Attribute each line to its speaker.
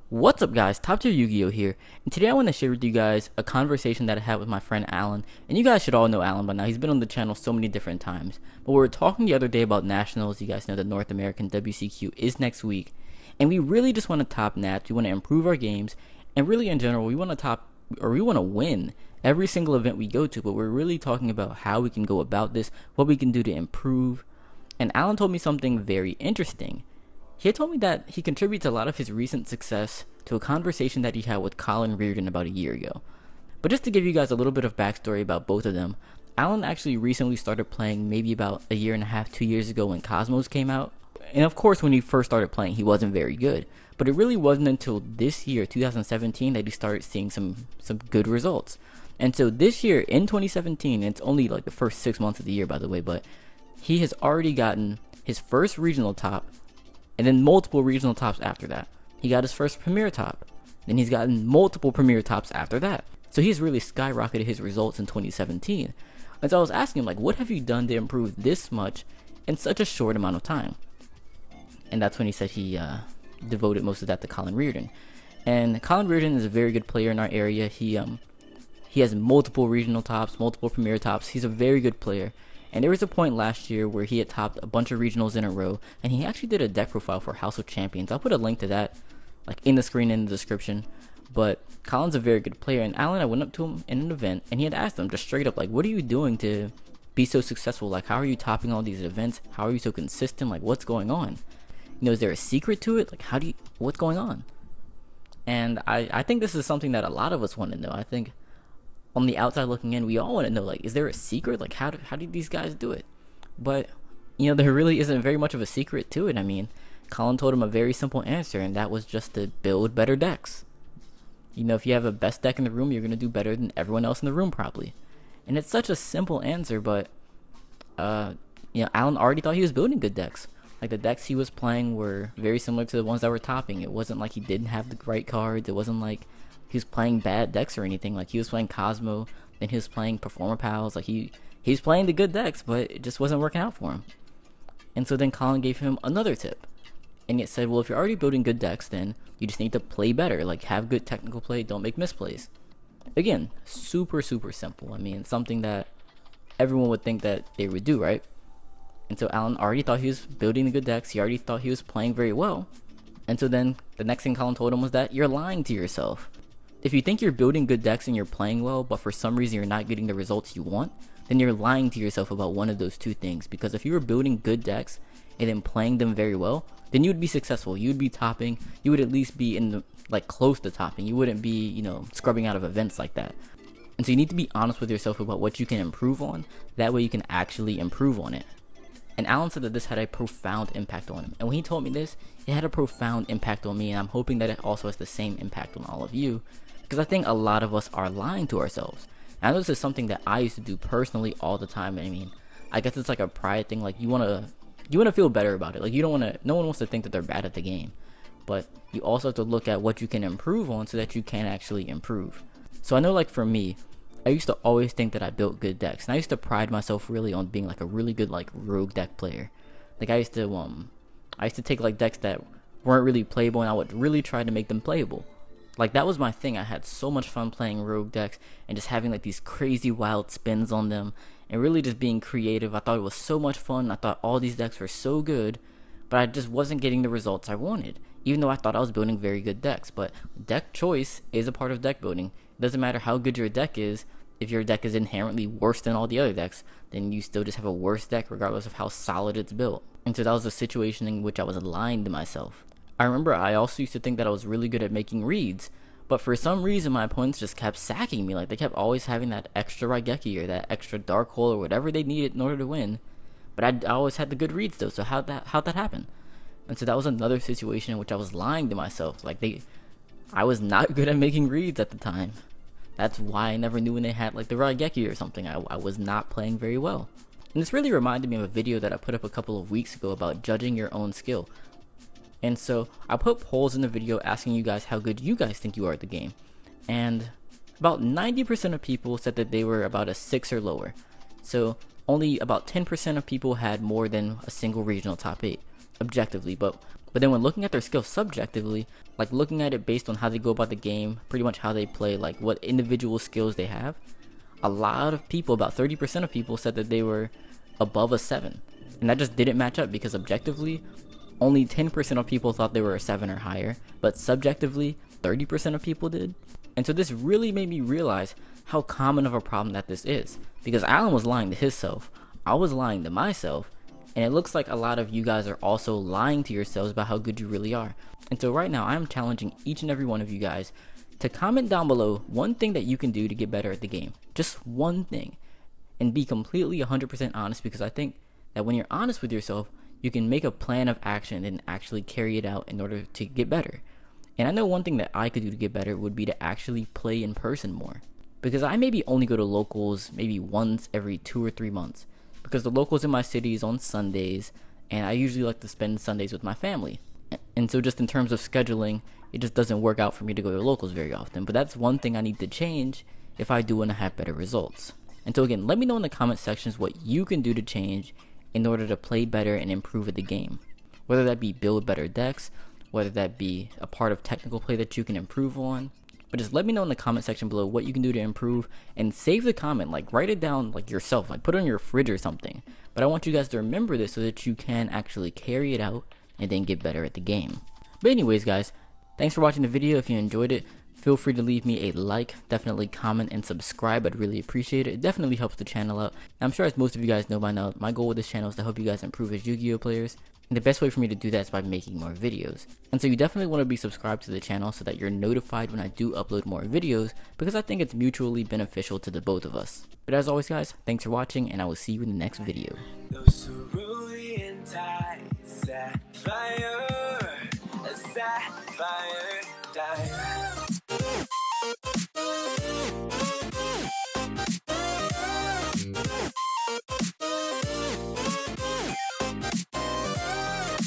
Speaker 1: What's up guys, TopTierYugioh here, and today I want to share with you guys a conversation that I had with my friend Alan, and you guys should all know Alan by now. He's been on the channel so many different times, but we were talking the other day about Nationals. You guys know the North American WCQ is next week, and we really just want to top nats, we want to improve our games, and really in general, we want to win every single event we go to, but we're really talking about how we can go about this, what we can do to improve, and Alan told me something very interesting. He had told me that he contributes a lot of his recent success to a conversation that he had with Colin Reardon about a year ago. But just to give you guys a little bit of backstory about both of them, Alan actually recently started playing maybe about a year and a half, 2 years ago when Cosmos came out. And of course when he first started playing he wasn't very good. But it really wasn't until this year, 2017, that he started seeing some good results. And so this year in 2017, and it's only like the first 6 months of the year by the way, but he has already gotten his first regional top, and then multiple regional tops after that. He got his first premier top, then he's gotten multiple premier tops after that. So he's really skyrocketed his results in 2017. And so I was asking him, like, what have you done to improve this much in such a short amount of time? And that's when he said he devoted most of that to Colin Reardon. And Colin Reardon is a very good player in our area. He has multiple regional tops, multiple premier tops. He's a very good player. And there was a point last year where he had topped a bunch of regionals in a row, and he actually did a deck profile for House of Champions. I'll put a link to that like in the screen in the description. But Colin's a very good player, and Alan, I went up to him in an event, and he had asked him just straight up, like, what are you doing to be so successful? Like, how are you topping all these events? How are you so consistent? Like, what's going on? You know, is there a secret to it? Like, what's going on? And I think this is something that a lot of us want to know. I think on the outside looking in, we all want to know, like, is there a secret? Like, how do these guys do it? But, you know, there really isn't very much of a secret to it. I mean, Colin told him a very simple answer, and that was just to build better decks. You know, if you have a best deck in the room, you're going to do better than everyone else in the room, probably. And it's such a simple answer, but, you know, Alan already thought he was building good decks. Like, the decks he was playing were very similar to the ones that were topping. It wasn't like he didn't have the right cards. It wasn't like he was playing bad decks or anything. Like, he was playing Cosmo, then he was playing Performer Pals. Like, he was playing the good decks, but it just wasn't working out for him. And so then Colin gave him another tip, and it said, well, if you're already building good decks, then you just need to play better. Like, have good technical play, don't make misplays. Again, super simple. I mean, something that everyone would think that they would do, right? And so Alan already thought he was building the good decks. He already thought he was playing very well. And so then the next thing Colin told him was that you're lying to yourself. If you think you're building good decks and you're playing well, but for some reason you're not getting the results you want, then you're lying to yourself about one of those two things. Because if you were building good decks and then playing them very well, then you would be successful. You would be topping. You would at least be in the, like, close to topping. You wouldn't be, you know, scrubbing out of events like that. And so you need to be honest with yourself about what you can improve on. That way you can actually improve on it. And Alan said that this had a profound impact on him. And when he told me this, it had a profound impact on me, and I'm hoping that it also has the same impact on all of you. Because I think a lot of us are lying to ourselves. And I know this is something that I used to do personally all the time. I mean, I guess it's like a pride thing. Like, you wanna feel better about it. Like, no one wants to think that they're bad at the game. But you also have to look at what you can improve on so that you can actually improve. So I know, like, for me, I used to always think that I built good decks. And I used to pride myself really on being like a really good, like, rogue deck player. Like, I used to take, like, decks that weren't really playable, and I would really try to make them playable. Like, that was my thing. I had so much fun playing rogue decks and just having, like, these crazy wild spins on them and really just being creative. I thought it was so much fun. I thought all these decks were so good, but I just wasn't getting the results I wanted, even though I thought I was building very good decks. But deck choice is a part of deck building. It doesn't matter how good your deck is. If your deck is inherently worse than all the other decks, then you still just have a worse deck regardless of how solid it's built. And so that was a situation in which I was lying to myself. I remember I also used to think that I was really good at making reads, but for some reason my opponents just kept sacking me. Like, they kept always having that extra Raigeki or that extra Dark Hole or whatever they needed in order to win. But I always had the good reads though, so how'd that happen? And so that was another situation in which I was lying to myself. Like, I was not good at making reads at the time. That's why I never knew when they had, like, the Raigeki or something. I was not playing very well. And this really reminded me of a video that I put up a couple of weeks ago about judging your own skill. And so I put polls in the video asking you guys how good you guys think you are at the game. And about 90% of people said that they were about a 6 or lower. So only about 10% of people had more than a single regional top 8, objectively. But But then when looking at their skills subjectively, like looking at it based on how they go about the game, pretty much how they play, like what individual skills they have, a lot of people, about 30% of people, said that they were above a 7. And that just didn't match up, because objectively, only 10% of people thought they were a 7 or higher, but subjectively, 30% of people did. And so this really made me realize how common of a problem that this is, because Alan was lying to himself, I was lying to myself, and it looks like a lot of you guys are also lying to yourselves about how good you really are. And so right now, I'm challenging each and every one of you guys to comment down below one thing that you can do to get better at the game. Just one thing. And be completely 100% honest, because I think that when you're honest with yourself, you can make a plan of action and actually carry it out in order to get better. And I know one thing that I could do to get better would be to actually play in person more. Because I maybe only go to locals maybe once every 2 or 3 months. Because the locals in my city is on Sundays, and I usually like to spend Sundays with my family. And so just in terms of scheduling, it just doesn't work out for me to go to locals very often. But that's one thing I need to change if I do want to have better results. And so again, let me know in the comment sections what you can do to change in order to play better and improve at the game. Whether that be build better decks, whether that be a part of technical play that you can improve on. But just let me know in the comment section below what you can do to improve, and save the comment, like write it down like yourself, like put it on your fridge or something. But I want you guys to remember this so that you can actually carry it out and then get better at the game. But anyways guys, thanks for watching the video. If you enjoyed it, feel free to leave me a like, definitely comment and subscribe. I'd really appreciate it. It definitely helps the channel out. I'm sure, as most of you guys know by now, my goal with this channel is to help you guys improve as Yu-Gi-Oh players. And the best way for me to do that is by making more videos. And so you definitely want to be subscribed to the channel so that you're notified when I do upload more videos, because I think it's mutually beneficial to the both of us. But as always guys, thanks for watching, and I will see you in the next video. Sapphire,